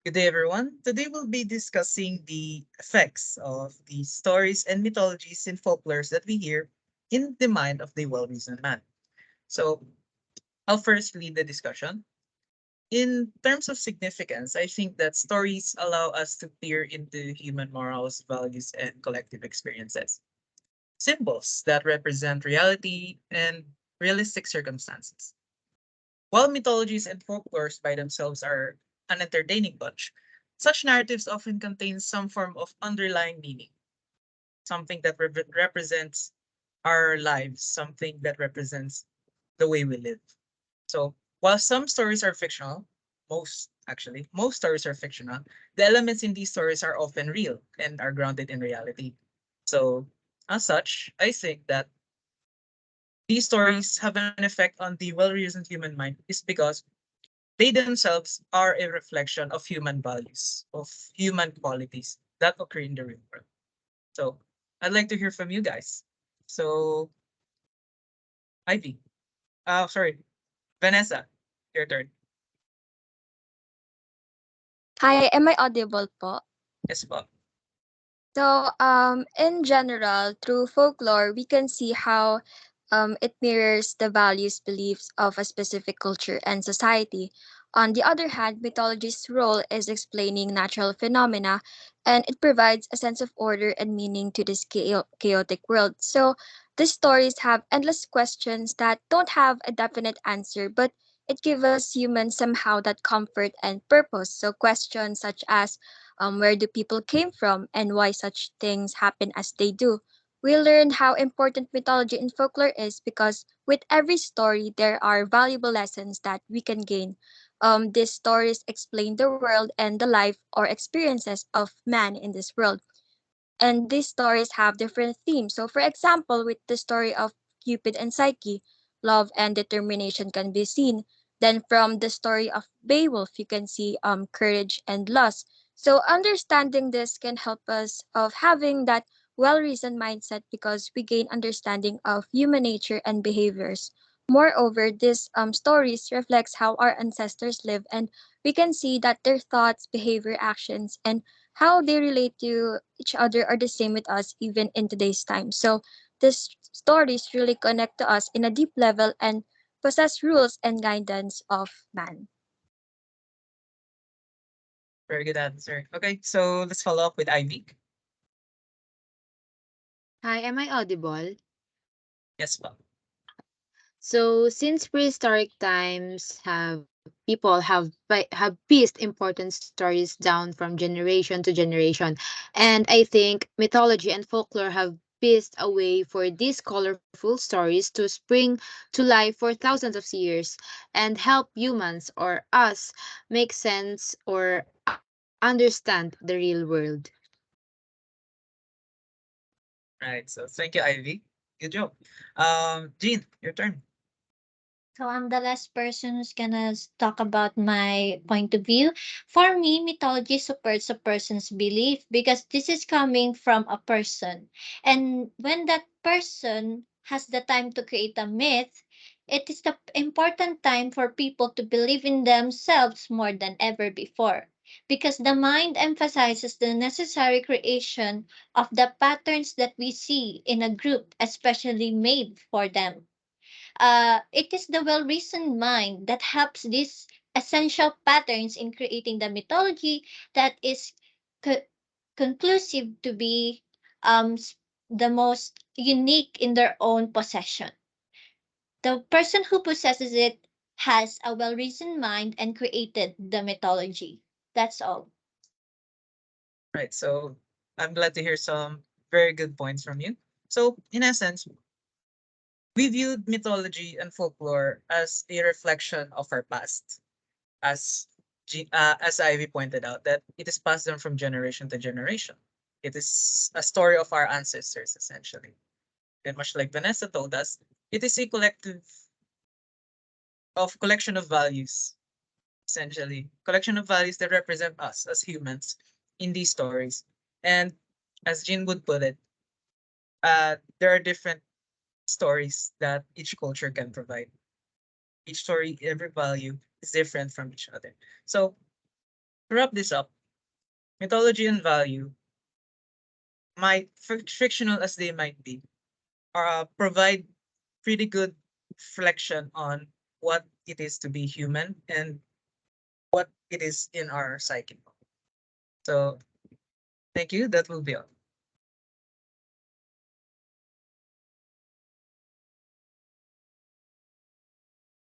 Good day, everyone. Today we'll be discussing the effects of the stories and mythologies and folklores that we hear in the mind of the well-reasoned man. So, I'll first lead the discussion. In terms of significance, I think that stories allow us to peer into human morals, values, and collective experiences. Symbols that represent reality and realistic circumstances. While mythologies and folklores by themselves are an entertaining bunch, such narratives often contain some form of underlying meaning, something that represents our lives, something that represents the way we live. So, while some stories are fictional, most stories are fictional, the elements in these stories are often real and are grounded in reality. So, as such, I think that these stories have an effect on the well-reasoned human mind is because they themselves are a reflection of human values, of human qualities that occur in the real world. So I'd like to hear from you guys. So Ivy, sorry, Vanessa, your turn. Hi, am I audible po? Yes, Bob. So, in general, through folklore, we can see how it mirrors the values, beliefs of a specific culture and society. On the other hand, mythology's role is explaining natural phenomena, and it provides a sense of order and meaning to this chaotic world. So, these stories have endless questions that don't have a definite answer, but it gives us humans somehow that comfort and purpose. So, questions such as where do people came from and why such things happen as they do. We learn how important mythology and folklore is because with every story there are valuable lessons that we can gain. These stories explain the world and the life or experiences of man in this world, and these stories have different themes. So, for example, with the story of Cupid and Psyche, love and determination can be seen. Then, from the story of Beowulf, you can see courage and loss. So, understanding this can help us of having that well-reasoned mindset because we gain understanding of human nature and behaviors. Moreover, these stories reflects how our ancestors live, and we can see that their thoughts, behavior, actions, and how they relate to each other are the same with us even in today's time. So these stories really connect to us in a deep level and possess rules and guidance of man. Very good answer. Okay, so let's follow up with Ivy. Hi, am I audible? Yes, Bob. So, since prehistoric times have people have pieced important stories down from generation to generation, and I think mythology and folklore have pieced a way for these colorful stories to spring to life for thousands of years and help humans or us make sense or understand the real world. Right. So thank you, Ivy. Good job. Jean, your turn. So I'm the last person who's gonna talk about my point of view. For me, mythology supports a person's belief because this is coming from a person. And when that person has the time to create a myth, it is the important time for people to believe in themselves more than ever before. Because the mind emphasizes the necessary creation of the patterns that we see in a group, especially made for them. It is the well reasoned mind that helps these essential patterns in creating the mythology that is co- conclusive to be the most unique in their own possession. The person who possesses it has a well reasoned mind and created the mythology. That's all. Right. So I'm glad to hear some very good points from you. So in essence, we viewed mythology and folklore as a reflection of our past, as as Ivy pointed out, that it is passed down from generation to generation. It is a story of our ancestors, essentially. And much like Vanessa told us, it is a collection of values, essentially. Collection of values that represent us as humans in these stories. And as Jean would put it, there are different stories that each culture can provide. Each story, every value is different from each other. So To wrap this up, mythology and value might, fictional as they might be, provide pretty good reflection on what it is to be human and what it is in our psyche. So thank you. That will be all.